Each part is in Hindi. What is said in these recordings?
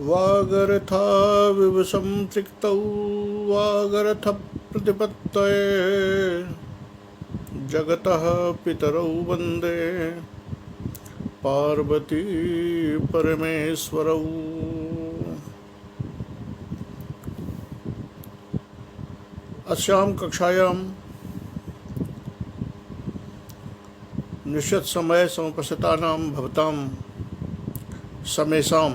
वागर्थाविव संपृक्तौ वागर्थप्रतिपत्तये जगतः पितरौ वन्दे पार्वती परमेश्वरौ। अस्यां कक्षायां निश्चित समय समुपस्थितानां भवतां समेषां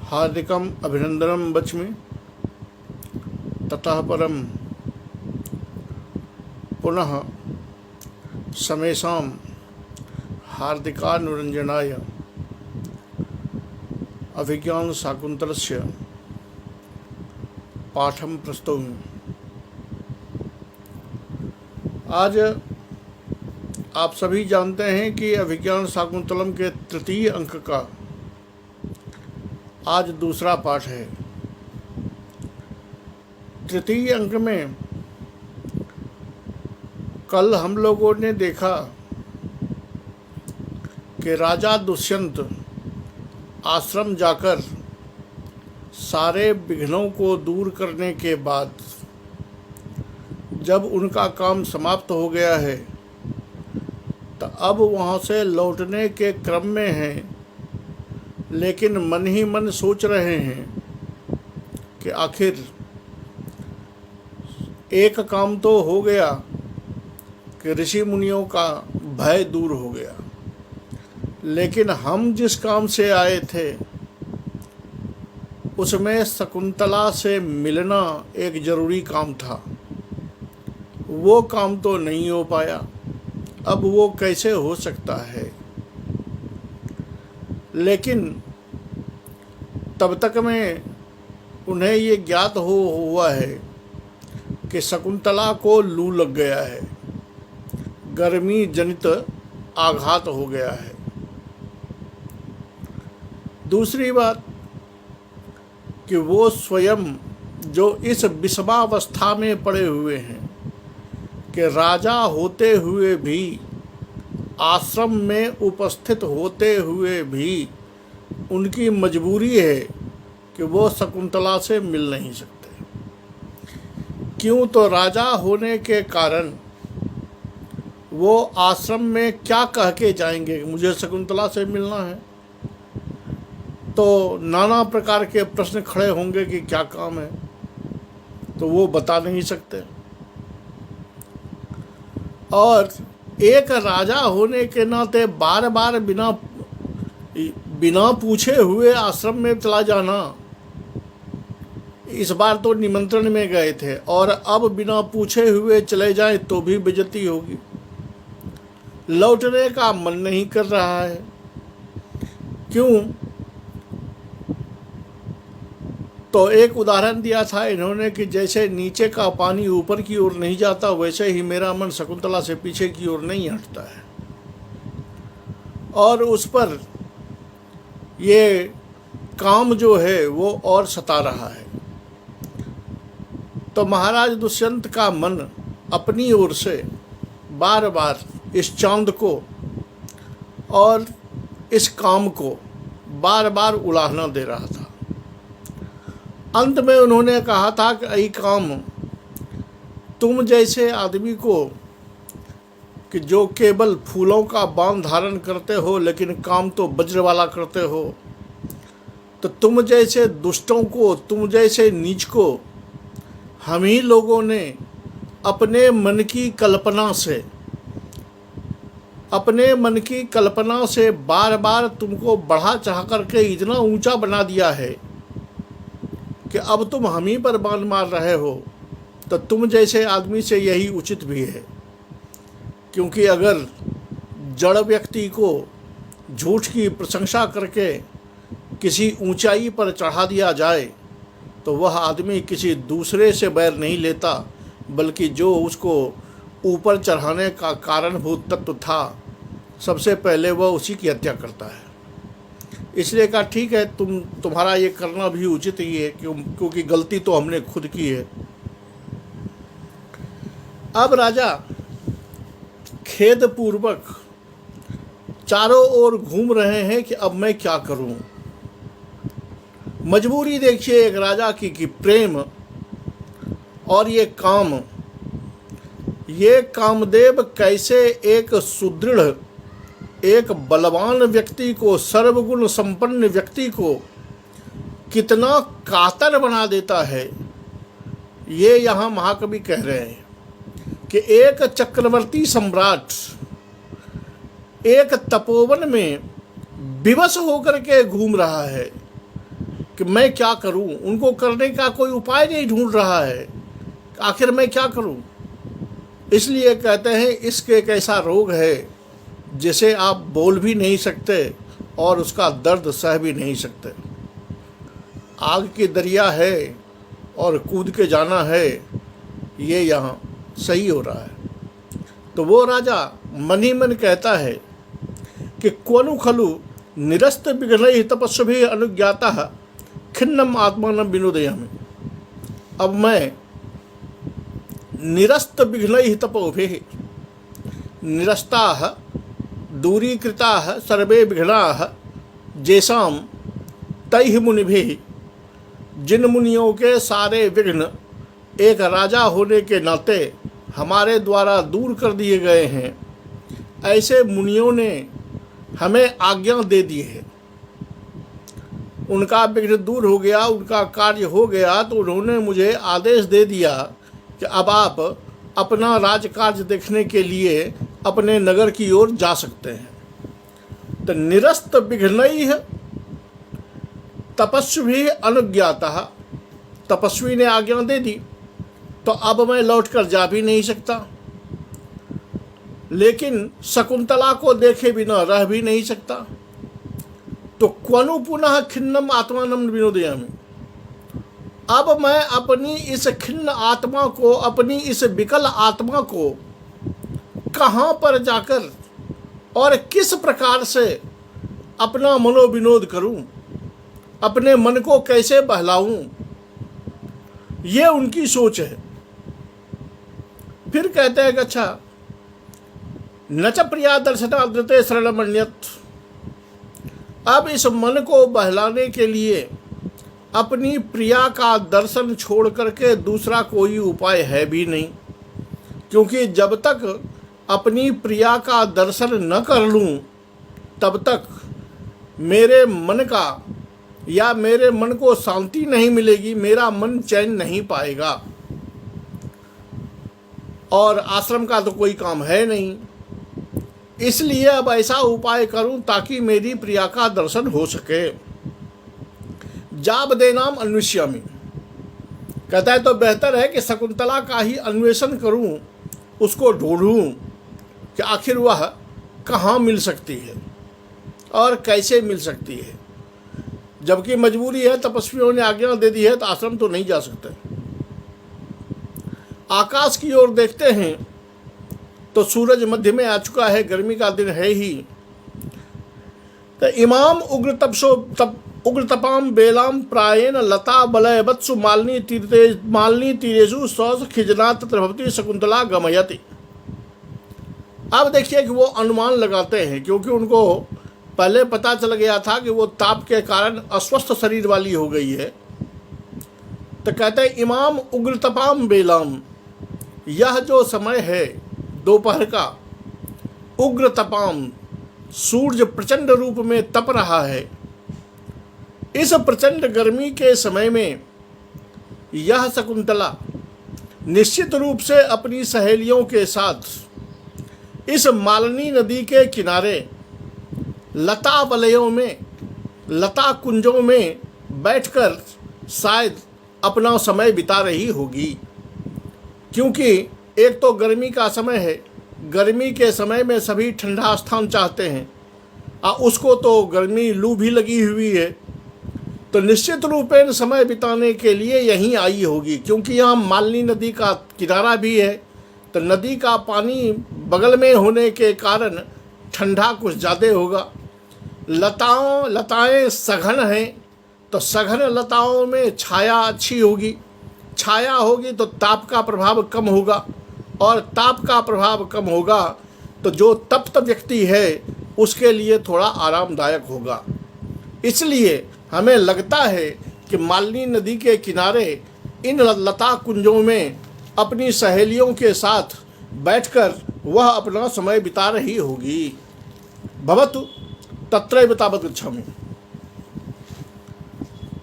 हार्दिकम् अभिनंदनं वच्मि। ततः परं पुनः समेषां हार्दिकानुरञ्जनाय अभिज्ञानशाकुन्तलस्य पाठं प्रस्तौमि। आज आप सभी जानते हैं कि अभिज्ञानशाकुन्तलम के तृतीय अंक का आज दूसरा पाठ है। तृतीय अंक में कल हम लोगों ने देखा कि राजा दुष्यंत आश्रम जाकर सारे विघ्नों को दूर करने के बाद जब उनका काम समाप्त हो गया है तो अब वहाँ से लौटने के क्रम में हैं, लेकिन मन ही मन सोच रहे हैं कि आखिर एक काम तो हो गया कि ऋषि मुनियों का भय दूर हो गया, लेकिन हम जिस काम से आए थे उसमें शकुंतला से मिलना एक ज़रूरी काम था। वो काम तो नहीं हो पाया, अब वो कैसे हो सकता है। लेकिन तब तक में उन्हें ये ज्ञात हुआ है कि शकुंतला को लू लग गया है, गर्मी जनित आघात हो गया है। दूसरी बात कि वो स्वयं जो इस विषमावस्था में पड़े हुए हैं कि राजा होते हुए भी, आश्रम में उपस्थित होते हुए भी उनकी मजबूरी है कि वो शकुंतला से मिल नहीं सकते। क्यों? तो राजा होने के कारण वो आश्रम में क्या कह के जाएंगे, मुझे शकुंतला से मिलना है। तो नाना प्रकार के प्रश्न खड़े होंगे कि क्या काम है, तो वो बता नहीं सकते। और एक राजा होने के नाते बार बार बिना पूछे हुए आश्रम में चला जाना, इस बार तो निमंत्रण में गए थे और अब बिना पूछे हुए चले जाएं तो भी बेइज्जती होगी। लौटने का मन नहीं कर रहा है। क्यों? तो एक उदाहरण दिया था इन्होंने कि जैसे नीचे का पानी ऊपर की ओर नहीं जाता, वैसे ही मेरा मन शकुंतला से पीछे की ओर नहीं हटता है, और उस पर ये काम जो है वो और सता रहा है। तो महाराज दुष्यंत का मन अपनी ओर से बार बार इस चांद को और इस काम को बार बार उलाहना दे रहा था। अंत में उन्होंने कहा था कि यही काम तुम जैसे आदमी को कि जो केवल फूलों का बांध धारण करते हो लेकिन काम तो वज्र वाला करते हो, तो तुम जैसे दुष्टों को, तुम जैसे नीच को हम ही लोगों ने अपने मन की कल्पना से बार बार तुमको बढ़ा चढ़ा करके इतना ऊंचा बना दिया है कि अब तुम हम ही पर बाण मार रहे हो। तो तुम जैसे आदमी से यही उचित भी है, क्योंकि अगर जड़ व्यक्ति को झूठ की प्रशंसा करके किसी ऊंचाई पर चढ़ा दिया जाए तो वह आदमी किसी दूसरे से बैर नहीं लेता, बल्कि जो उसको ऊपर चढ़ाने का कारणभूत तत्व था, सबसे पहले वह उसी की हत्या करता है। इसलिए कहा ठीक है, तुम्हारा ये करना भी उचित ही है, क्योंकि गलती तो हमने खुद की है। अब राजा खेदपूर्वक चारों ओर घूम रहे हैं कि अब मैं क्या करूं। मजबूरी देखिए एक राजा की कि प्रेम और ये काम, ये कामदेव कैसे एक सुदृढ़, एक बलवान व्यक्ति को, सर्वगुण संपन्न व्यक्ति को कितना कातर बना देता है। ये यहाँ महाकवि कह रहे हैं कि एक चक्रवर्ती सम्राट एक तपोवन में विवश होकर के घूम रहा है कि मैं क्या करूं, उनको करने का कोई उपाय नहीं ढूंढ रहा है, आखिर मैं क्या करूं। इसलिए कहते हैं इश्क एक ऐसा रोग है जिसे आप बोल भी नहीं सकते और उसका दर्द सह भी नहीं सकते। आग की दरिया है और कूद के जाना है, ये यहाँ सही हो रहा है। तो वो राजा मन ही मन कहता है कि क्वनु खलु निरस्त विघ्न तपस्वी अनुज्ञाता खिन्नम आत्मान विनोदयामि। अब मैं निरस्त विघ्न तपोभि, निरस्ता दूरीकृता सर्वे विघ्ना जेसाम तैः मुनिभिः, जिन मुनियों के सारे विघ्न एक राजा होने के नाते हमारे द्वारा दूर कर दिए गए हैं, ऐसे मुनियों ने हमें आज्ञा दे दी है। उनका विघ्न दूर हो गया, उनका कार्य हो गया, तो उन्होंने मुझे आदेश दे दिया कि अब आप अपना राजकार्य देखने के लिए अपने नगर की ओर जा सकते हैं। तो निरस्त विघ्नैः तपस्वी अनुज्ञाता, तपस्वी ने आज्ञा दे दी, तो अब मैं लौट कर जा भी नहीं सकता, लेकिन शकुंतला को देखे बिना रह भी नहीं सकता। तो क्वनु पुनः खिन्नम आत्मानम विनोदयामि। अब मैं अपनी इस खिन्न आत्मा को, अपनी इस विकल आत्मा को कहाँ पर जाकर और किस प्रकार से अपना मनोविनोद करूं, अपने मन को कैसे बहलाऊं, ये उनकी सोच है। फिर कहते हैं कि अच्छा, न च प्रिया दर्शनादृते शरणमन्यत्। अब इस मन को बहलाने के लिए अपनी प्रिया का दर्शन छोड़ करके दूसरा कोई उपाय है भी नहीं, क्योंकि जब तक अपनी प्रिया का दर्शन न कर लूं तब तक मेरे मन का या मेरे मन को शांति नहीं मिलेगी, मेरा मन चैन नहीं पाएगा। और आश्रम का तो कोई काम है नहीं, इसलिए अब ऐसा उपाय करूं ताकि मेरी प्रिया का दर्शन हो सके। जाबदेनाम अन्वेष्यामि, कहता है तो बेहतर है कि शकुंतला का ही अन्वेषण करूं, उसको ढूंढूं कि आखिर वह कहाँ मिल सकती है और कैसे मिल सकती है। जबकि मजबूरी है, तपस्वियों ने आज्ञा दे दी है, तो आश्रम तो नहीं जा सकते। आकाश की ओर देखते हैं तो सूरज मध्य में आ चुका है, गर्मी का दिन है ही। तो इमाम उग्र तपाम बेलाम प्रायेण लता बलय वत्सु मालिनी तीरेषु सौस खिजना तत्र भवति शकुंतला गमयति। अब देखिए कि वो अनुमान लगाते हैं, क्योंकि उनको पहले पता चल गया था कि वो ताप के कारण अस्वस्थ शरीर वाली हो गई है। तो कहते हैं इमाम उग्र तपाम बेलाम, यह जो समय है दोपहर का, उग्र तपाम, सूर्य प्रचंड रूप में तप रहा है। इस प्रचंड गर्मी के समय में यह शकुंतला निश्चित रूप से अपनी सहेलियों के साथ इस मालिनी नदी के किनारे लता वलयों में, लता कुंजों में बैठकर शायद अपना समय बिता रही होगी। क्योंकि एक तो गर्मी का समय है, गर्मी के समय में सभी ठंडा स्थान चाहते हैं, और उसको तो गर्मी लू भी लगी हुई है, तो निश्चित रूपेण समय बिताने के लिए यहीं आई होगी। क्योंकि यहाँ मालिनी नदी का किनारा भी है, तो नदी का पानी बगल में होने के कारण ठंडा कुछ ज़्यादा होगा। लताएं सघन हैं, तो सघन लताओं में छाया अच्छी होगी, छाया होगी तो ताप का प्रभाव कम होगा, और ताप का प्रभाव कम होगा तो जो तप्त व्यक्ति है उसके लिए थोड़ा आरामदायक होगा। इसलिए हमें लगता है कि मालिनी नदी के किनारे इन लता कुंजों में अपनी सहेलियों के साथ बैठकर वह अपना समय बिता रही होगी। भवतु तत्रैव तावत् गच्छामि।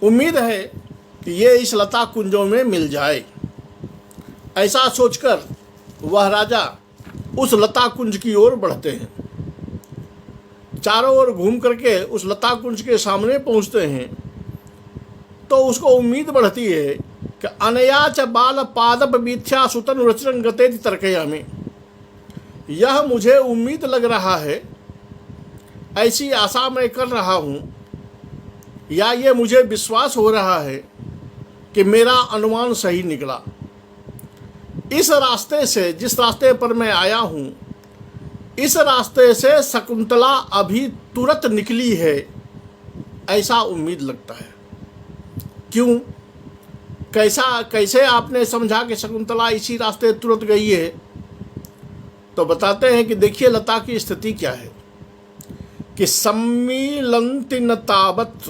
उम्मीद है कि ये इस लता कुंजों में मिल जाए। ऐसा सोचकर वह राजा उस लता कुंज की ओर बढ़ते हैं। चारों ओर घूम करके उस लता कुंज के सामने पहुंचते हैं तो उसको उम्मीद बढ़ती है कि अनया च बाल पादप मिथ्या सुतन रुचिरं गतेति तर्कयामि। यह मुझे उम्मीद लग रहा है, ऐसी आशा मैं कर रहा हूँ, या ये मुझे विश्वास हो रहा है कि मेरा अनुमान सही निकला। इस रास्ते से, जिस रास्ते पर मैं आया हूँ, इस रास्ते से शकुंतला अभी तुरंत निकली है, ऐसा उम्मीद लगता है। क्यों, कैसे आपने समझा कि शकुंतला इसी रास्ते तुरंत गई है? तो बताते हैं कि देखिए लता की स्थिति क्या है कि सम्मीलन्ति न तावत्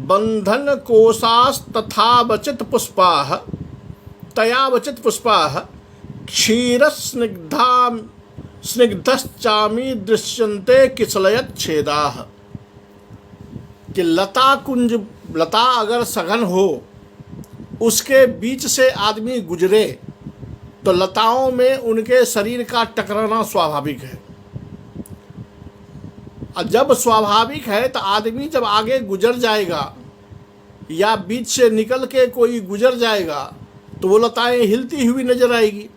बंधन कोशास् तथा वचित पुष्पाः तया वचित पुष्पाः क्षीर स्निग्धश्चामी दृश्यन्ते किसलयच्छेदाः। कि लता अगर सघन हो, उसके बीच से आदमी गुजरे तो लताओं में उनके शरीर का टकराना स्वाभाविक है। और जब स्वाभाविक है तो आदमी जब आगे गुजर जाएगा या बीच से निकल के कोई गुजर जाएगा तो वो लताएं हिलती हुई नजर आएगी,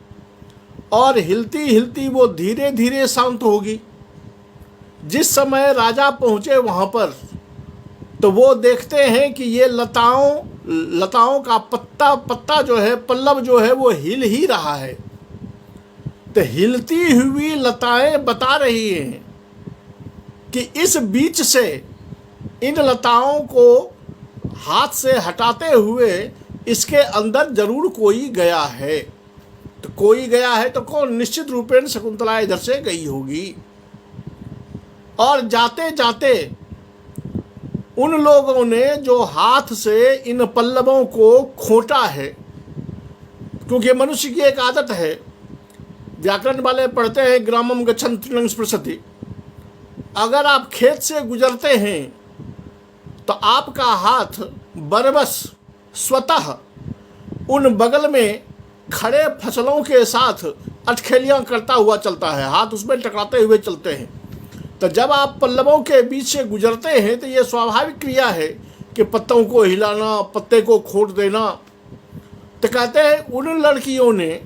और हिलती हिलती वो धीरे धीरे शांत होगी। जिस समय राजा पहुँचे वहाँ पर तो वो देखते हैं कि ये लताओं का पत्ता जो है, पल्लव जो है, वो हिल ही रहा है। तो हिलती हुई लताएं बता रही हैं कि इस बीच से इन लताओं को हाथ से हटाते हुए इसके अंदर जरूर कोई गया है। तो कोई गया है तो कौन? निश्चित रूपेण शकुंतला इधर से गई होगी। और जाते जाते उन लोगों ने जो हाथ से इन पल्लवों को खोटा है, क्योंकि मनुष्य की एक आदत है, व्याकरण वाले पढ़ते हैं ग्रामम गच्छन् तृणं स्पृशति। अगर आप खेत से गुजरते हैं तो आपका हाथ बरबस स्वतः उन बगल में खड़े फसलों के साथ अटखेलियां करता हुआ चलता है, हाथ उसमें टकराते हुए चलते हैं। तो जब आप पल्लवों के बीच से गुजरते हैं तो ये स्वाभाविक क्रिया है कि पत्तों को हिलाना, पत्ते को खोट देना। तो कहते हैं उन लड़कियों ने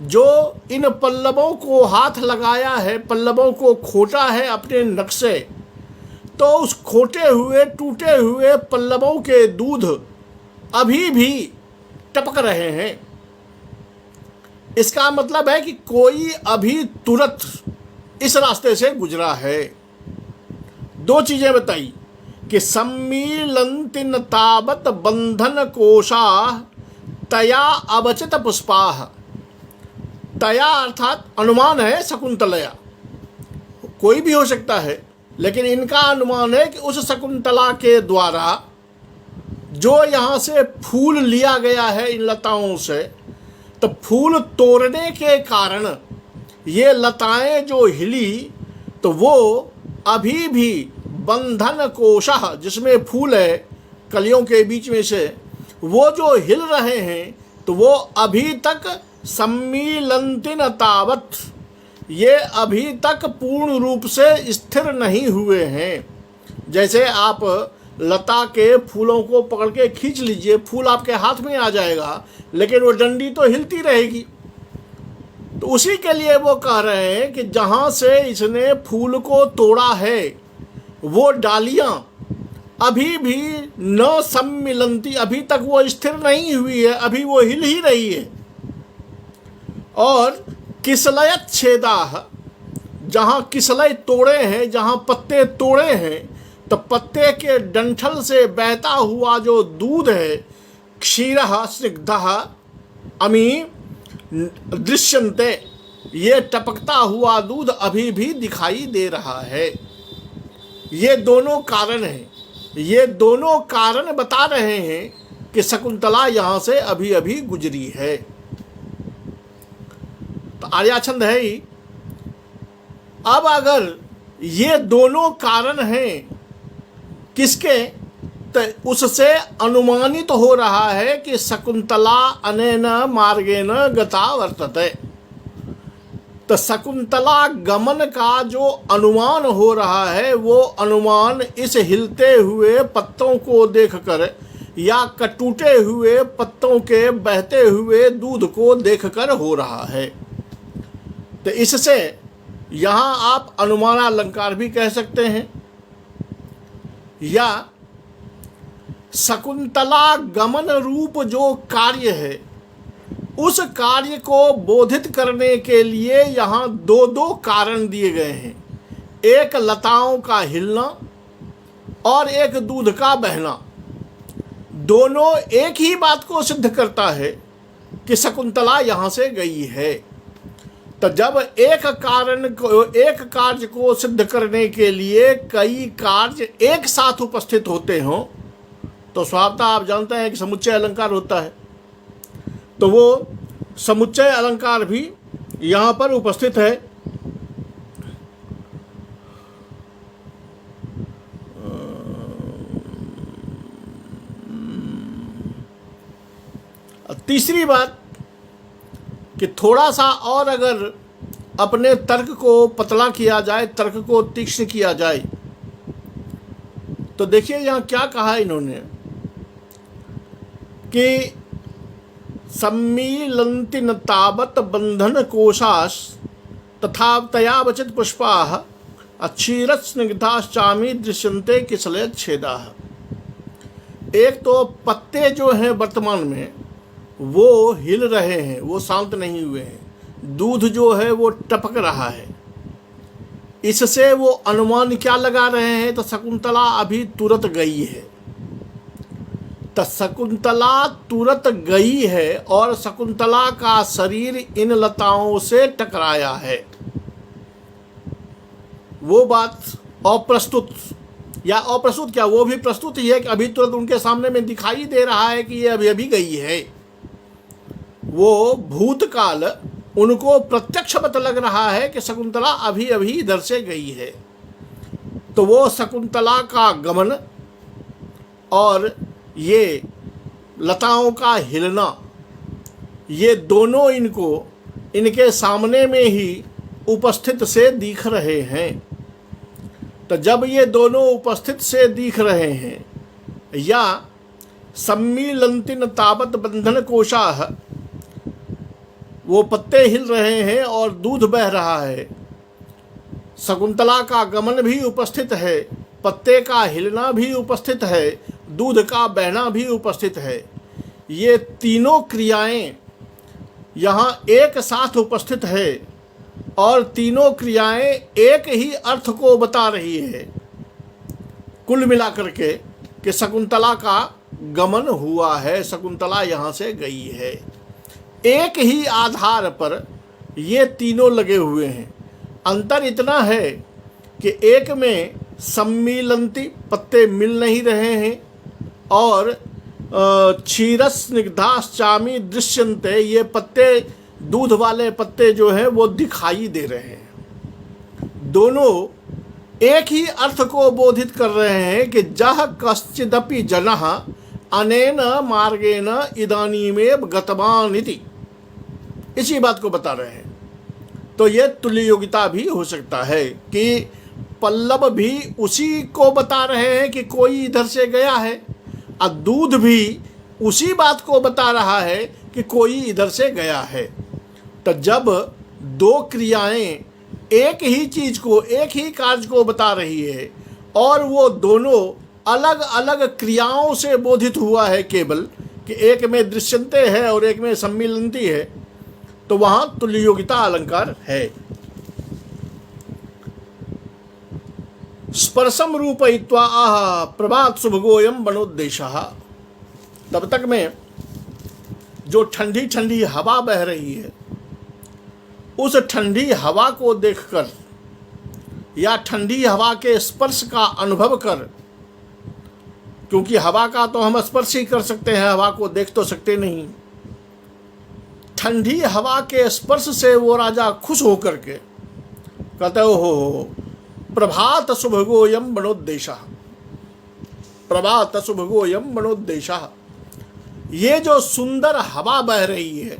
जो इन पल्लवों को हाथ लगाया है, पल्लवों को खोटा है अपने नख से, तो उस खोटे हुए टूटे हुए पल्लवों के दूध अभी भी टपक रहे हैं। इसका मतलब है कि कोई अभी तुरंत इस रास्ते से गुजरा है। दो चीजें बताई कि सम्मीलन्ति न तावत् बंधन कोशा तया अवचित पुष्पाः। तया अर्थात अनुमान है शकुंतलया, कोई भी हो सकता है, लेकिन इनका अनुमान है कि उस शकुंतला के द्वारा जो यहाँ से फूल लिया गया है इन लताओं से, तो फूल तोड़ने के कारण ये लताएं जो हिली तो वो अभी भी बंधन कोशा, जिसमें फूल है कलियों के बीच में से, वो जो हिल रहे हैं तो वो अभी तक सम्मीलन्ति न तावत्, ये अभी तक पूर्ण रूप से स्थिर नहीं हुए हैं। जैसे आप लता के फूलों को पकड़ के खींच लीजिए, फूल आपके हाथ में आ जाएगा, लेकिन वो डंडी तो हिलती रहेगी। तो उसी के लिए वो कह रहे हैं कि जहाँ से इसने फूल को तोड़ा है वो डालियाँ अभी भी न सम्मिलन्ति, अभी तक वो स्थिर नहीं हुई है, अभी वो हिल ही रही है। और किसलयच्छेदाः, जहाँ किसलय तोड़े हैं, जहाँ पत्ते तोड़े हैं, तो पत्ते के डंठल से बहता हुआ जो दूध है, क्षीरः स्निग्धः अमी दृश्यन्ते, ये टपकता हुआ दूध अभी भी दिखाई दे रहा है। ये दोनों कारण हैं ये दोनों कारण बता रहे हैं कि शकुंतला यहां से अभी अभी गुजरी है। तो आर्याछंद है ही। अब अगर ये दोनों कारण हैं किसके, तो उससे अनुमानित हो रहा है कि शकुंतला अनेन मार्गेण गता वर्तते। तो शकुंतला गमन का जो अनुमान हो रहा है वो अनुमान इस हिलते हुए पत्तों को देखकर या टूटे हुए पत्तों के बहते हुए दूध को देखकर हो रहा है। तो इससे यहाँ आप अनुमानालंकार भी कह सकते हैं, या शकुंतला गमन रूप जो कार्य है उस कार्य को बोधित करने के लिए यहाँ दो दो कारण दिए गए हैं। एक लताओं का हिलना और एक दूध का बहना। दोनों एक ही बात को सिद्ध करता है कि शकुंतला यहाँ से गई है। तो जब एक कार्य को सिद्ध करने के लिए कई कार्य एक साथ उपस्थित होते हों तो स्वभावतः आप जानते हैं कि समुच्चय अलंकार होता है। तो वो समुच्चय अलंकार भी यहाँ पर उपस्थित है। तीसरी बात कि थोड़ा सा और अगर अपने तर्क को पतला किया जाए, तर्क को तीक्ष्ण किया जाए, तो देखिए यहाँ क्या कहा इन्होंने कि सम्मीलन्ति न तावत् बंधन कोशास तथा तयावचित पुष्पाः अक्षीरस्निग्धाश्चामी दृश्यन्ते किसलयच्छेदाः। एक तो पत्ते जो हैं वर्तमान में वो हिल रहे हैं, वो शांत नहीं हुए हैं। दूध जो है वो टपक रहा है। इससे वो अनुमान क्या लगा रहे हैं, तो शकुंतला अभी तुरंत गई है। तो शकुंतला तुरंत गई है और शकुंतला का शरीर इन लताओं से टकराया है। वो बात अप्रस्तुत, या अप्रस्तुत क्या, वो भी प्रस्तुत ही है कि अभी तुरंत उनके सामने में दिखाई दे रहा है कि ये अभी अभी गई है। वो भूतकाल उनको प्रत्यक्ष पता लग रहा है कि शकुंतला अभी अभी इधर से गई है। तो वो शकुंतला का गमन और ये लताओं का हिलना, ये दोनों इनके सामने में ही उपस्थित से दिख रहे हैं। तो जब ये दोनों उपस्थित से दिख रहे हैं, या सम्मीलन्ति न तावत् बंधन कोशाः, वो पत्ते हिल रहे हैं और दूध बह रहा है, शकुंतला का गमन भी उपस्थित है, पत्ते का हिलना भी उपस्थित है, दूध का बहना भी उपस्थित है। ये तीनों क्रियाएं यहाँ एक साथ उपस्थित है और तीनों क्रियाएं एक ही अर्थ को बता रही है कुल मिलाकर के कि शकुंतला का गमन हुआ है, शकुंतला यहाँ से गई है। एक ही आधार पर ये तीनों लगे हुए हैं। अंतर इतना है कि एक में सम्मीलन्ति, पत्ते मिल नहीं रहे हैं, और क्षीरस्निग्धाश्चामी दृश्यन्ते, ये पत्ते, दूध वाले पत्ते जो हैं वो दिखाई दे रहे हैं। दोनों एक ही अर्थ को बोधित कर रहे हैं कि जह कश्चिदपि जनः अनेन मार्गेण इदानीमेव गतवान् इति, इसी बात को बता रहे हैं। तो ये तुल्य योगिता भी हो सकता है कि पल्लव भी उसी को बता रहे हैं कि कोई इधर से गया है, और दूध भी उसी बात को बता रहा है कि कोई इधर से गया है। तो जब दो क्रियाएं एक ही चीज को, एक ही कार्य को बता रही है और वो दोनों अलग अलग क्रियाओं से बोधित हुआ है, केवल कि एक में दृश्यन्ते है और एक में सम्मीलन्ति है, तो वहां तुल्य योगिता अलंकार है। स्पर्शम रूपयित्वा आह प्रभात शुभगोयम बनोद्देशः। तब तक में जो ठंडी ठंडी हवा बह रही है, उस ठंडी हवा को देखकर या ठंडी हवा के स्पर्श का अनुभव कर क्योंकि हवा का तो हम स्पर्श ही कर सकते हैं, हवा को देख तो सकते नहीं। ठंडी हवा के स्पर्श से वो राजा खुश होकर के कहते हो प्रभात शुभगोयम बनोद्देशः, प्रभात शुभगोयम बनोद्देशः। ये जो सुंदर हवा बह रही है,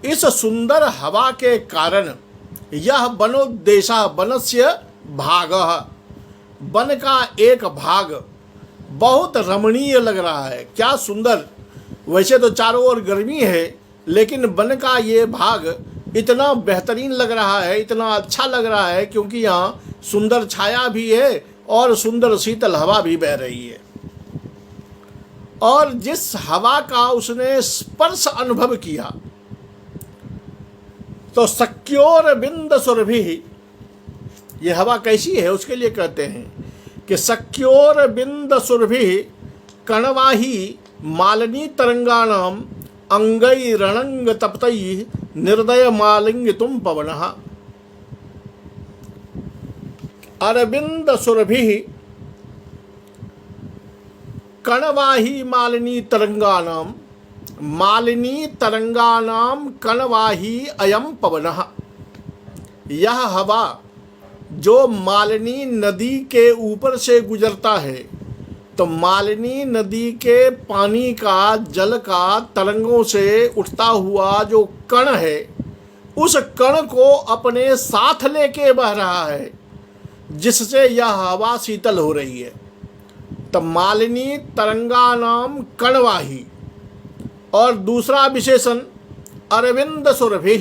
इस सुंदर हवा के कारण यह बनोद्देशः, वनस्य भागः, वन का एक भाग बहुत रमणीय लग रहा है। क्या सुंदर! वैसे तो चारों ओर गर्मी है, लेकिन वन का ये भाग इतना बेहतरीन लग रहा है, इतना अच्छा लग रहा है, क्योंकि यहाँ सुंदर छाया भी है और सुंदर शीतल हवा भी बह रही है। और जिस हवा का उसने स्पर्श अनुभव किया, तो सख्योर बिंद सुरभि, ये हवा कैसी है उसके लिए कहते हैं कि सख्योर बिंद सुरभि कणवाही मालिनी तरंगाणाम अंगै रणंग तप्तई निर्दय मालिंग तुम पवनः। अरविंद सुरभि कणवाही मालिनी तरंगानाम, मालिनी तरंगानाम कणवाही अयम पवनः। यह हवा जो मालिनी नदी के ऊपर से गुजरता है, तो मालिनी नदी के पानी का, जल का तरंगों से उठता हुआ जो कण है, उस कण को अपने साथ लेके बह रहा है, जिससे यह हवा शीतल हो रही है। तो मालिनी तरंगानाम कणवाही, और दूसरा विशेषण अरविंद सुरभि,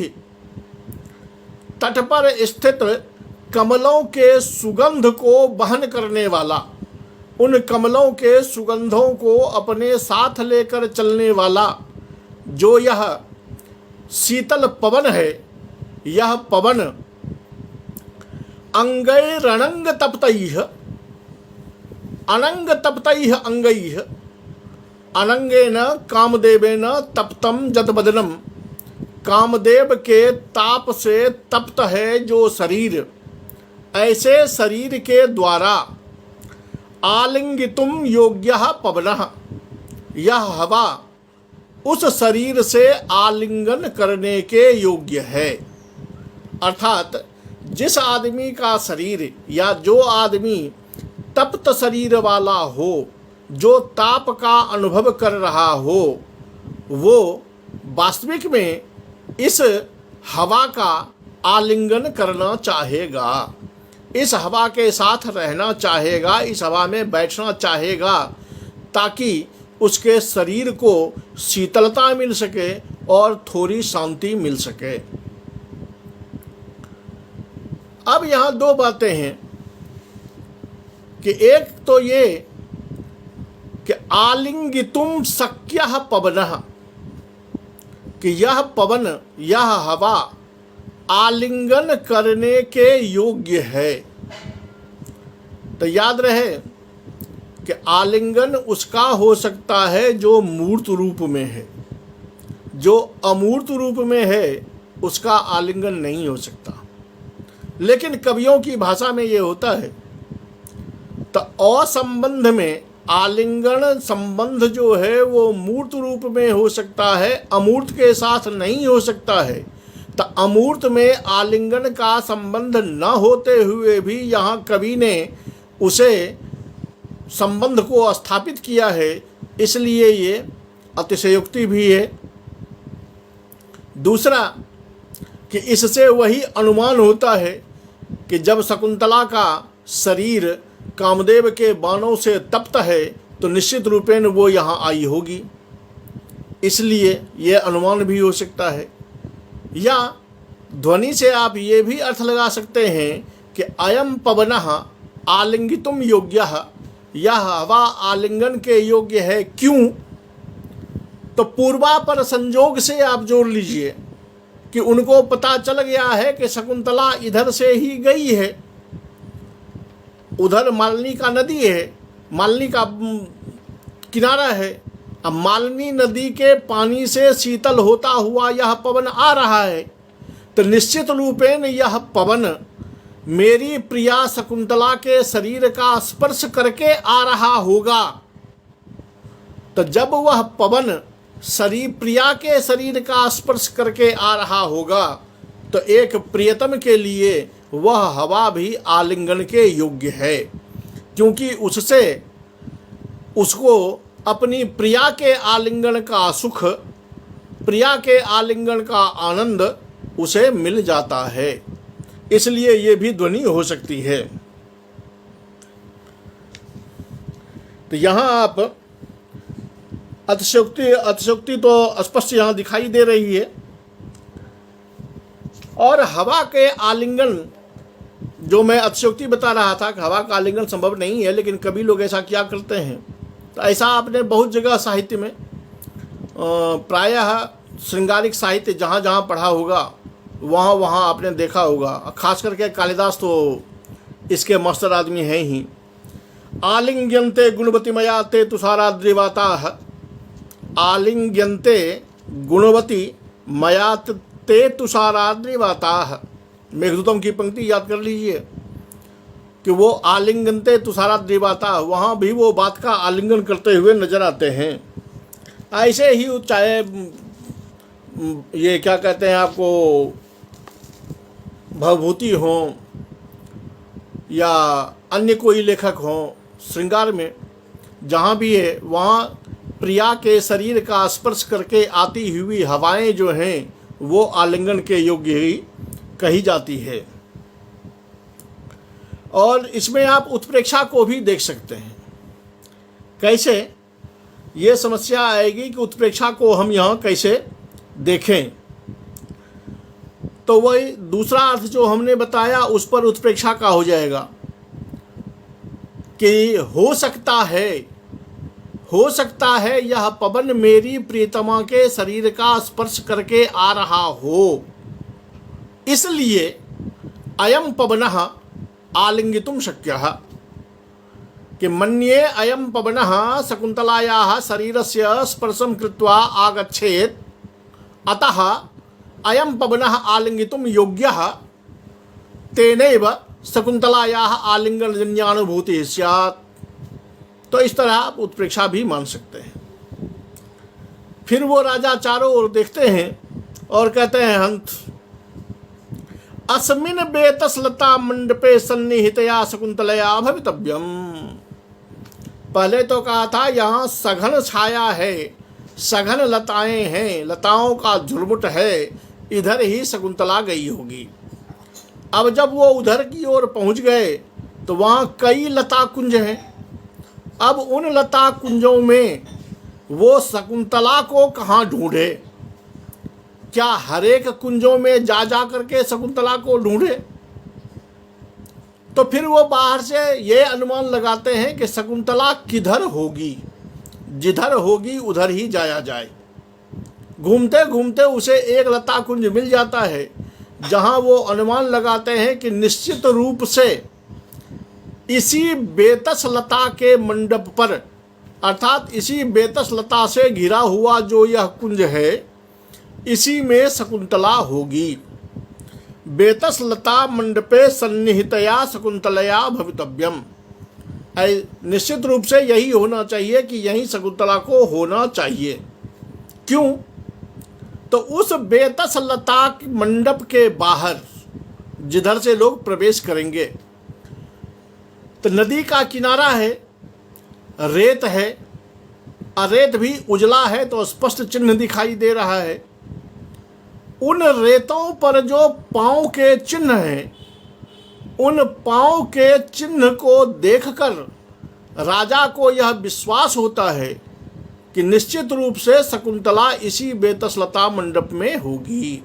तट पर स्थित कमलों के सुगंध को वहन करने वाला, उन कमलों के सुगंधों को अपने साथ लेकर चलने वाला जो यह शीतल पवन है, यह पवन अंगै रणंग तप्तैः, अनंग तप्तैः अंगैः, अनंगेन कामदेवेन तप्तम जदबदनम, कामदेव के ताप से तप्त है जो शरीर, ऐसे शरीर के द्वारा आलिंगितुम योग्यः पवनः, यह हवा उस शरीर से आलिंगन करने के योग्य है। अर्थात जिस आदमी का शरीर, या जो आदमी तप्त शरीर वाला हो, जो ताप का अनुभव कर रहा हो, वो वास्तविक में इस हवा का आलिंगन करना चाहेगा, इस हवा के साथ रहना चाहेगा, इस हवा में बैठना चाहेगा, ताकि उसके शरीर को शीतलता मिल सके और थोड़ी शांति मिल सके। अब यहाँ दो बातें हैं कि एक तो ये कि आलिंगितुम शक्यः पवनः, कि यह पवन, यह हवा आलिंगन करने के योग्य है। तो याद रहे कि आलिंगन उसका हो सकता है जो मूर्त रूप में है, जो अमूर्त रूप में है उसका आलिंगन नहीं हो सकता। लेकिन कवियों की भाषा में ये होता है। तो असंबंध में आलिंगन संबंध जो है वो मूर्त रूप में हो सकता है, अमूर्त के साथ नहीं हो सकता है। तो अमूर्त में आलिंगन का संबंध न होते हुए भी यहाँ कवि ने उसे संबंध को स्थापित किया है, इसलिए ये अतिशयोक्ति भी है। दूसरा कि इससे वही अनुमान होता है कि जब शकुंतला का शरीर कामदेव के बाणों से तप्त है, तो निश्चित रूपेण वो यहाँ आई होगी, इसलिए ये अनुमान भी हो सकता है। या ध्वनि से आप ये भी अर्थ लगा सकते हैं कि अयम पवनः आलिंगितुम योग्यः, यह हवा आलिंगन के योग्य है। क्यों? तो पूर्वापर संजोग से आप जोड़ लीजिए कि उनको पता चल गया है कि शकुंतला इधर से ही गई है, उधर मालिनी का नदी है, मालिनी का किनारा है। अब मालिनी नदी के पानी से शीतल होता हुआ यह पवन आ रहा है, तो निश्चित रूपेण यह पवन मेरी प्रिया शकुंतला के शरीर का स्पर्श करके आ रहा होगा, तो जब वह पवन शरीर प्रिया के शरीर का स्पर्श करके आ रहा होगा तो एक प्रियतम के लिए वह हवा भी आलिंगन के योग्य है, क्योंकि उससे उसको अपनी प्रिया के आलिंगन का सुख, प्रिया के आलिंगन का आनंद उसे मिल जाता है। इसलिए ये भी ध्वनि हो सकती है। तो यहाँ आप अतिशयोक्ति तो स्पष्ट यहाँ दिखाई दे रही है। और हवा के आलिंगन, जो मैं अतिशयोक्ति बता रहा था कि हवा का आलिंगन संभव नहीं है, लेकिन कभी लोग ऐसा क्या करते हैं। तो ऐसा आपने बहुत जगह साहित्य में, प्रायः श्रृंगारिक साहित्य जहाँ जहाँ पढ़ा होगा वहाँ वहाँ आपने देखा होगा। खास करके कालिदास तो इसके मास्टर आदमी हैं ही। आलिंग्यन्ते गुणवती मया ते तुषाराद्रिवाताः, आलिंग्यन्ते गुणवती मया ते तुषाराद्रिवाताः। मेघदूतम की पंक्ति याद कर लीजिए कि वो आलिंगनते तुषाराद्रिवाताः, वहाँ भी वो बात का आलिंगन करते हुए नजर आते हैं। ऐसे ही चाहे ये क्या कहते हैं आपको, भवभूति हो या अन्य कोई लेखक हो, श्रृंगार में जहाँ भी है वहाँ प्रिया के शरीर का स्पर्श करके आती हुई हवाएं जो हैं वो आलिंगन के योग्य ही कही जाती है। और इसमें आप उत्प्रेक्षा को भी देख सकते हैं। कैसे ये समस्या आएगी कि उत्प्रेक्षा को हम यहाँ कैसे देखें, तो वही दूसरा अर्थ जो हमने बताया उस पर उत्प्रेक्षा का हो जाएगा कि हो सकता है यह पवन मेरी प्रियतमा के शरीर का स्पर्श करके आ रहा हो, इसलिए अयम पवनः आलिंगितुं शक्यः, कि मन्ये अयम पवनः शकुन्तलायाः शरीरस्य स्पर्शं कृत्वा आगच्छेत्, अतः अयम पवनः आलिंगितुं योग्यः, तेनैव शकुन्तलायाः आलिंगनजन्यानुभूतिः स्यात्। तो इस तरह आप उत्प्रेक्षा भी मान सकते हैं। फिर वो राजा चारों ओर देखते हैं और कहते हैं, हंत अस्मिन् बेतसलता मंडपे सन्निहितया शकुन्तलया भवितव्यम। पहले तो कहा था यहाँ सघन छाया है, सघन लताएं हैं, लताओं का झुरमुट है, इधर ही शकुन्तला गई होगी। अब जब वो उधर की ओर पहुंच गए तो वहाँ कई लता कुंज हैं। अब उन लता कुंजों में वो शकुन्तला को कहाँ ढूंढे? क्या हर एक कुंजों में जा जा करके शकुन्तला को ढूंढे? तो फिर वो बाहर से ये अनुमान लगाते हैं कि शकुन्तला किधर होगी, जिधर होगी उधर ही जाया जाए। घूमते घूमते उसे एक लता कुंज मिल जाता है जहां वो अनुमान लगाते हैं कि निश्चित रूप से इसी बेतस लता के मंडप पर, अर्थात इसी बेतस लता से घिरा हुआ जो यह कुंज है, इसी में शकुन्तला होगी। बेतस लता मंडपे सन्निहितया शकुन्तलया भवितव्यम। निश्चित रूप से यही होना चाहिए कि यही शकुन्तला को होना चाहिए। क्यों? तो उस बेतस लता मंडप के बाहर जिधर से लोग प्रवेश करेंगे तो नदी का किनारा है, रेत है, रेत भी उजला है तो स्पष्ट चिन्ह दिखाई दे रहा है। उन रेतों पर जो पांव के चिन्ह हैं, उन पांव के चिन्ह को देखकर राजा को यह विश्वास होता है कि निश्चित रूप से शकुन्तला इसी बेतसलता मंडप में होगी।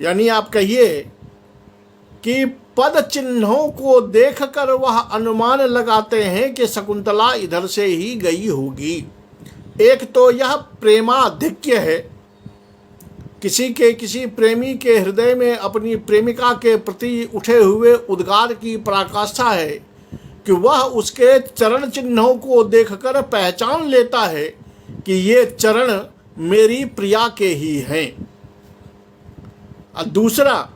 यानी आप कहिए कि पद चिन्हों को देखकर वह अनुमान लगाते हैं कि शकुन्तला इधर से ही गई होगी। एक तो यह प्रेमाधिक्य है, किसी प्रेमी के हृदय में अपनी प्रेमिका के प्रति उठे हुए उद्गार की पराकाष्ठा है कि वह उसके चरण चिन्हों को देखकर पहचान लेता है कि ये चरण मेरी प्रिया के ही हैं। और दूसरा,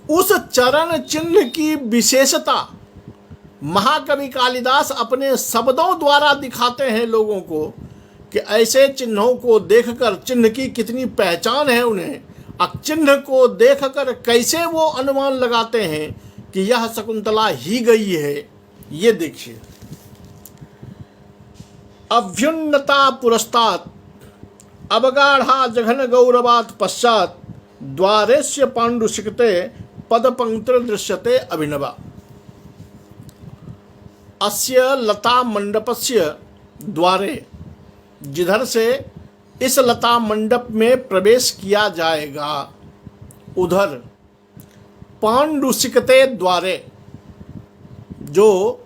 उस चरण चिन्ह की विशेषता महाकवि कालिदास अपने शब्दों द्वारा दिखाते हैं लोगों को कि ऐसे चिन्हों को देखकर चिन्ह की कितनी पहचान है उन्हें, अब चिन्ह को देखकर कैसे वो अनुमान लगाते हैं कि यह शकुंतला ही गई है। ये देखिए, अभ्युन्नता पुरस्तात् अवगाढ़ा जघन गौरवात् पश्चात द्वारेस्य पाण्डुशिखते पद पंक्तिर दृश्यते अभिनवा। अस्य लता मंडपस्य द्वारे, जिधर से इस लता मंडप में प्रवेश किया जाएगा, उधर पाण्डुशिखते द्वारे, जो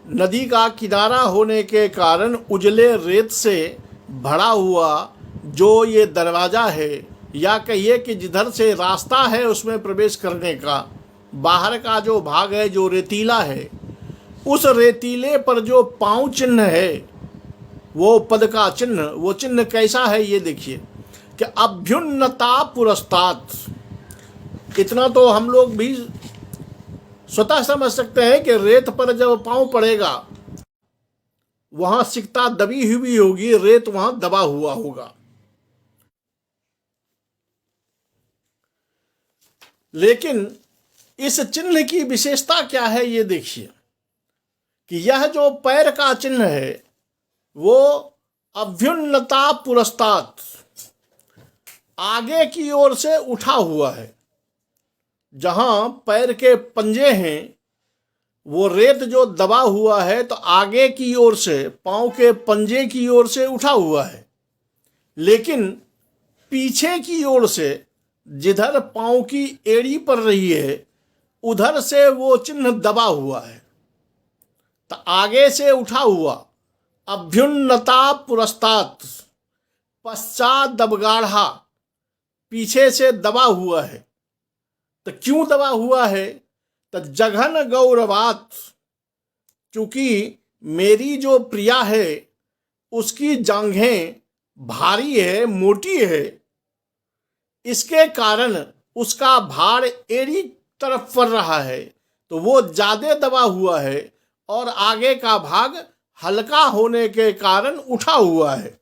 नदी का किनारा होने के कारण उजले रेत से भरा हुआ जो ये दरवाज़ा है, या कहिए कि जिधर से रास्ता है उसमें प्रवेश करने का, बाहर का जो भाग है जो रेतीला है, उस रेतीले पर जो पांव चिन्ह है, वो पद का चिन्ह, वो चिन्ह कैसा है ये देखिए कि अभ्युन्नता पुरस्तात्। इतना तो हम लोग भी स्वतः समझ सकते हैं कि रेत पर जब पांव पड़ेगा वहां सिकता दबी हुई होगी, रेत वहां दबा हुआ होगा। लेकिन इस चिन्ह की विशेषता क्या है ये देखिए कि यह जो पैर का चिन्ह है वो अभ्युन्नता पुरस्तात्, आगे की ओर से उठा हुआ है। जहां पैर के पंजे हैं वो रेत जो दबा हुआ है तो आगे की ओर से, पांव के पंजे की ओर से उठा हुआ है, लेकिन पीछे की ओर से जिधर पांव की एड़ी पड़ रही है उधर से वो चिन्ह दबा हुआ है। तो आगे से उठा हुआ अभ्युन्नता पुरस्तात्, पश्चात दबगाढ़ा, पीछे से दबा हुआ है। तो क्यों दबा हुआ है? तो जघन गौरवात्, क्योंकि मेरी जो प्रिया है उसकी जांघें भारी है, मोटी है, इसके कारण उसका भार एड़ी तरफ पड़ रहा है, तो वो ज्यादा दबा हुआ है और आगे का भाग हल्का होने के कारण उठा हुआ है।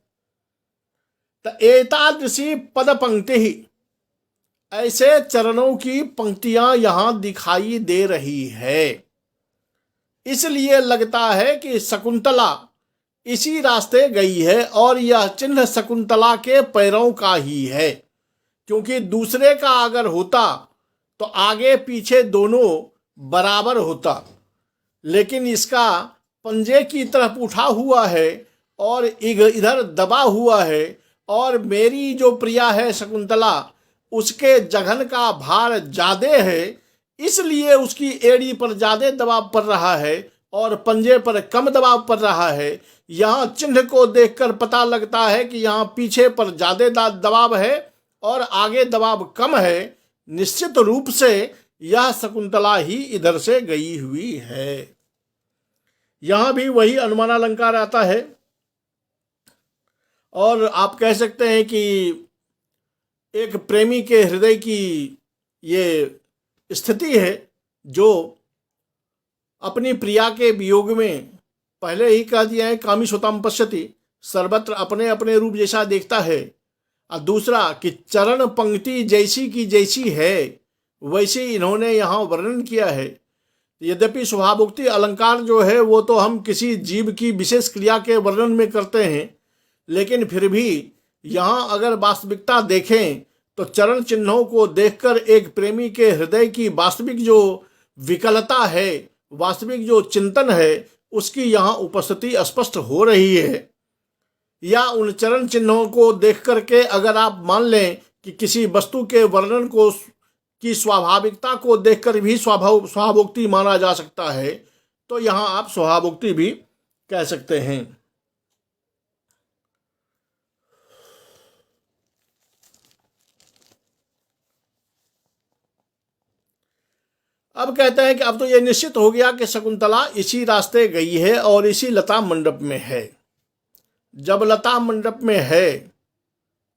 तो एतादृशी पद पंक्ति ही, ऐसे चरणों की पंक्तियां यहां दिखाई दे रही है। इसलिए लगता है कि शकुंतला इसी रास्ते गई है और यह चिन्ह शकुंतला के पैरों का ही है, क्योंकि दूसरे का अगर होता तो आगे पीछे दोनों बराबर होता, लेकिन इसका पंजे की तरफ उठा हुआ है और इधर दबा हुआ है, और मेरी जो प्रिया है शकुंतला उसके जघन का भार ज्यादा है, इसलिए उसकी एड़ी पर ज्यादा दबाव पड़ रहा है और पंजे पर कम दबाव पड़ रहा है। यहाँ चिन्ह को देखकर पता लगता है कि यहाँ पीछे पर ज्यादा दबाव है और आगे दबाव कम है। निश्चित रूप से यह शकुंतला ही इधर से गई हुई है। यहाँ भी वही अनुमान अलंकार आता है और आप कह सकते हैं कि एक प्रेमी के हृदय की ये स्थिति है जो अपनी प्रिया के वियोग में, पहले ही कह दिया है कामी स्वताम पश्यति, सर्वत्र अपने अपने रूप जैसा देखता है, और दूसरा कि चरण पंक्ति जैसी की जैसी है वैसे इन्होंने यहाँ वर्णन किया है। यद्यपि स्वभावोक्ति अलंकार जो है वो तो हम किसी जीव की विशेष क्रिया के वर्णन में करते हैं, लेकिन फिर भी यहाँ अगर वास्तविकता देखें तो चरण चिन्हों को देखकर एक प्रेमी के हृदय की वास्तविक जो विकलता है, वास्तविक जो चिंतन है, उसकी यहाँ उपस्थिति स्पष्ट हो रही है। या उन चरण चिन्हों को देख करके अगर आप मान लें कि किसी वस्तु के वर्णन को की स्वाभाविकता को देखकर भी स्वभावोक्ति माना जा सकता है, तो यहाँ आप स्वभावोक्ति भी कह सकते हैं। अब कहते हैं कि अब तो यह निश्चित हो गया कि शकुंतला इसी रास्ते गई है और इसी लता मंडप में है। जब लता मंडप में है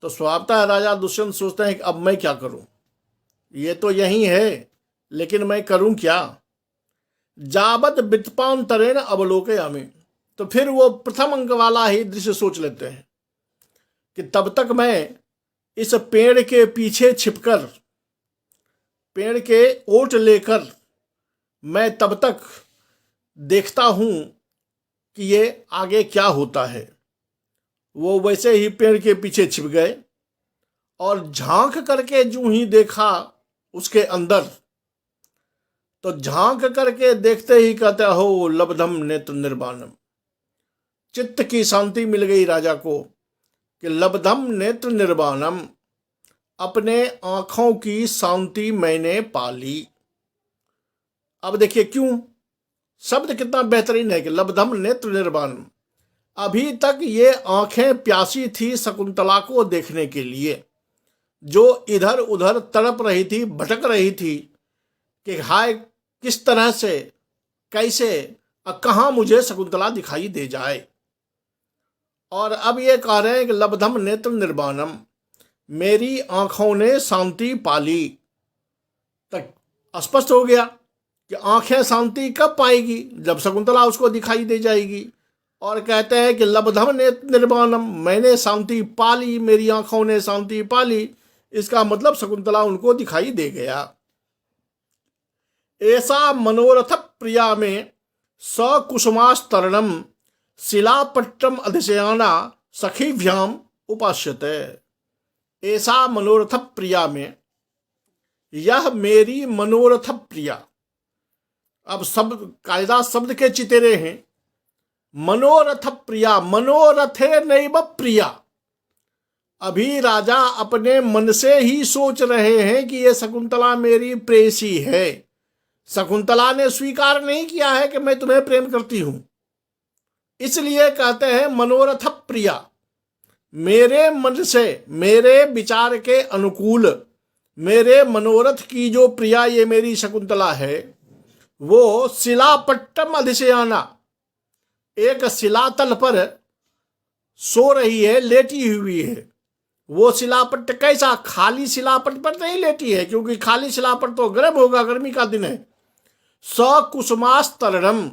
तो स्वभावतः राजा दुष्यंत सोचते हैं कि अब मैं क्या करूं, ये तो यही है लेकिन मैं करूं क्या। जावत वित्पांतरेण अवलोकयामि। तो फिर वो प्रथम अंक वाला ही दृश्य सोच लेते हैं कि तब तक मैं इस पेड़ के पीछे छिपकर, पेड़ के ओट लेकर मैं तब तक देखता हूं कि ये आगे क्या होता है। वो वैसे ही पेड़ के पीछे छिप गए और झांक करके जो ही देखा उसके अंदर, तो झांक करके देखते ही कहते हो लब्धम नेत्र निर्वाणम। चित्त की शांति मिल गई राजा को कि लब्धम नेत्र निर्वाणम, अपने आंखों की शांति मैंने पाली। अब देखिए क्यों, शब्द कितना बेहतरीन है कि लब्धम नेत्र निर्वाणम। अभी तक ये आंखें प्यासी थी शकुंतला को देखने के लिए, जो इधर उधर तड़प रही थी, भटक रही थी कि हाय किस तरह से, कैसे, कहाँ मुझे शकुंतला दिखाई दे जाए। और अब ये कह रहे हैं कि लब्धम नेत्र निर्वाणम, मेरी आंखों ने शांति पाली। तक स्पष्ट हो गया कि आंखें शांति कब पाएगी, जब शकुंतला उसको दिखाई दे जाएगी। और कहते हैं कि लब्धम नेत्र निर्वाणम, मैंने शांति पाली, मेरी आंखों ने शांति पाली। इसका मतलब शकुंतला उनको दिखाई दे गया। ऐसा मनोरथ प्रिया में सकुसुमास्तरणम शिलापट्टम अधिशयाना सखीभ्याम उपास्यते। ऐसा मनोरथ प्रिया में, यह मेरी मनोरथ प्रिया। अब शब्द कायदा शब्द के चितेरे हैं। मनोरथ प्रिया, मनोरथे नैव प्रिया। अभी राजा अपने मन से ही सोच रहे हैं कि ये शकुंतला मेरी प्रेयसी है। शकुंतला ने स्वीकार नहीं किया है कि मैं तुम्हें प्रेम करती हूं, इसलिए कहते हैं मनोरथ प्रिया। मेरे मन से, मेरे विचार के अनुकूल, मेरे मनोरथ की जो प्रिया ये मेरी शकुंतला है, वो शिलापट्टम अधिशयाना, एक शिलातल पर सो रही है, लेटी हुई है। वो शिलापट्ट कैसा, खाली शिलापट्ट पर नहीं लेटी है, क्योंकि खाली शिलापट्ट तो गर्म होगा, गर्मी का दिन है। सकुसुमास्तरणम,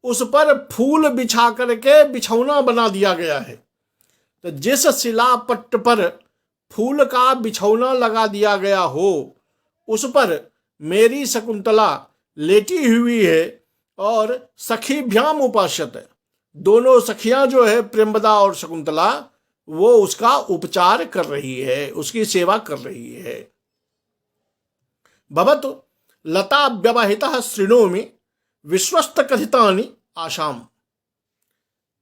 उस पर फूल बिछा करके बिछौना बना दिया गया है। तो जिस शिलापट्ट पर फूल का बिछौना लगा दिया गया हो, उस पर मेरी शकुंतला लेटी हुई है और सखीभ्याम उपास्यते, दोनों सखियां जो है प्रेमदा और शकुंतला, वो उसका उपचार कर रही है, उसकी सेवा कर रही है। भवतु लता व्यवहितः शृणोमि विश्वस्त कथितानि आशाम।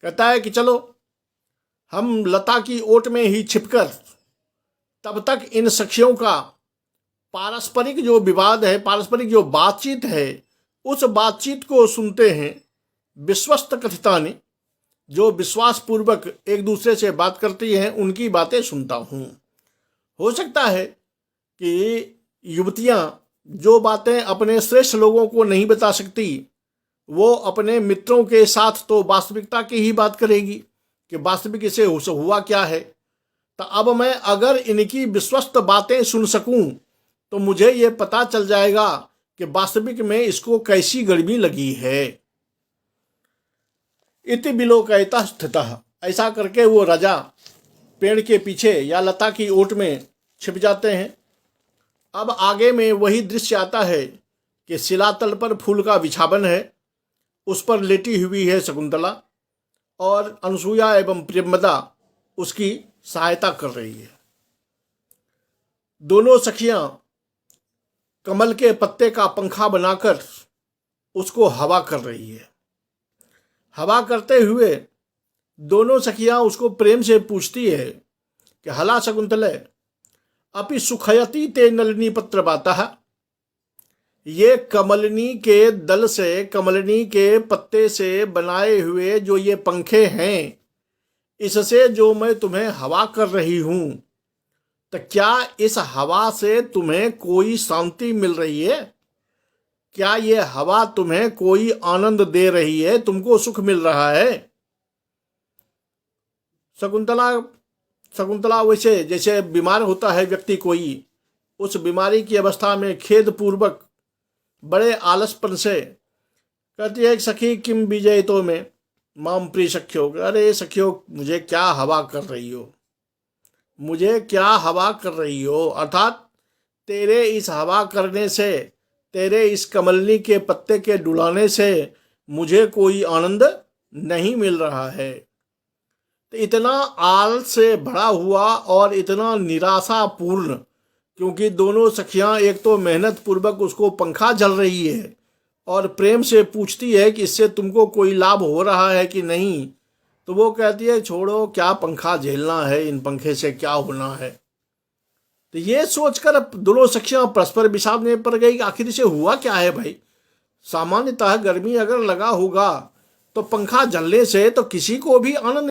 कहता है कि चलो हम लता की ओट में ही छिपकर तब तक इन सखियों का पारस्परिक जो विवाद है, पारस्परिक जो बातचीत है, उस बातचीत को सुनते हैं। विश्वस्त कथितानि, जो विश्वास पूर्वक एक दूसरे से बात करती हैं, उनकी बातें सुनता हूँ। हो सकता है कि युवतियाँ जो बातें अपने श्रेष्ठ लोगों को नहीं बता सकती, वो अपने मित्रों के साथ तो वास्तविकता की ही बात करेगी कि वास्तविक इसे हुआ क्या है। तो अब मैं अगर इनकी विश्वस्त बातें सुन सकूं तो मुझे ये पता चल जाएगा कि वास्तविक में इसको कैसी गर्मी लगी है। इति विलोकयतः स्थितः, ऐसा करके वो राजा पेड़ के पीछे या लता की ओट में छिप जाते हैं। अब आगे में वही दृश्य आता है कि शिलातल पर फूल का बिछावन है, उस पर लेटी हुई है शकुंतला और अनसुया एवं प्रेमदा उसकी सहायता कर रही है। दोनों सखियां कमल के पत्ते का पंखा बनाकर उसको हवा कर रही है। हवा करते हुए दोनों सखियां उसको प्रेम से पूछती है कि हला शकुंतले अपि सुखयति ते नलिनी पत्र बातः। ये कमलनी के दल से, कमलनी के पत्ते से बनाए हुए जो ये पंखे हैं, इससे जो मैं तुम्हें हवा कर रही हूं, तो क्या इस हवा से तुम्हें कोई शांति मिल रही है? क्या ये हवा तुम्हें कोई आनंद दे रही है, तुमको सुख मिल रहा है? शकुंतला वैसे जैसे बीमार होता है व्यक्ति कोई, उस बीमारी की अवस्था में खेद पूर्वक बड़े आलसपन से कहती है एक सखी किम विजय तो में माम प्रिय सख्यो, अरे सखियो मुझे क्या हवा कर रही हो, मुझे क्या हवा कर रही हो, अर्थात तेरे इस हवा करने से, तेरे इस कमलनी के पत्ते के डुलाने से मुझे कोई आनंद नहीं मिल रहा है। तो इतना आल से भरा हुआ और इतना निराशापूर्ण, क्योंकि दोनों सखियां एक तो मेहनत पूर्वक उसको पंखा जल रही है और प्रेम से पूछती है कि इससे तुमको कोई लाभ हो रहा है कि नहीं, तो वो कहती है छोड़ो, क्या पंखा झेलना है, इन पंखे से क्या होना है। तो ये सोचकर दोनों सखियां परस्पर विषाद में पड़ गई कि आखिर से हुआ क्या है भाई। सामान्यतः गर्मी अगर लगा होगा तो पंखा जलने से तो किसी को भी आनंद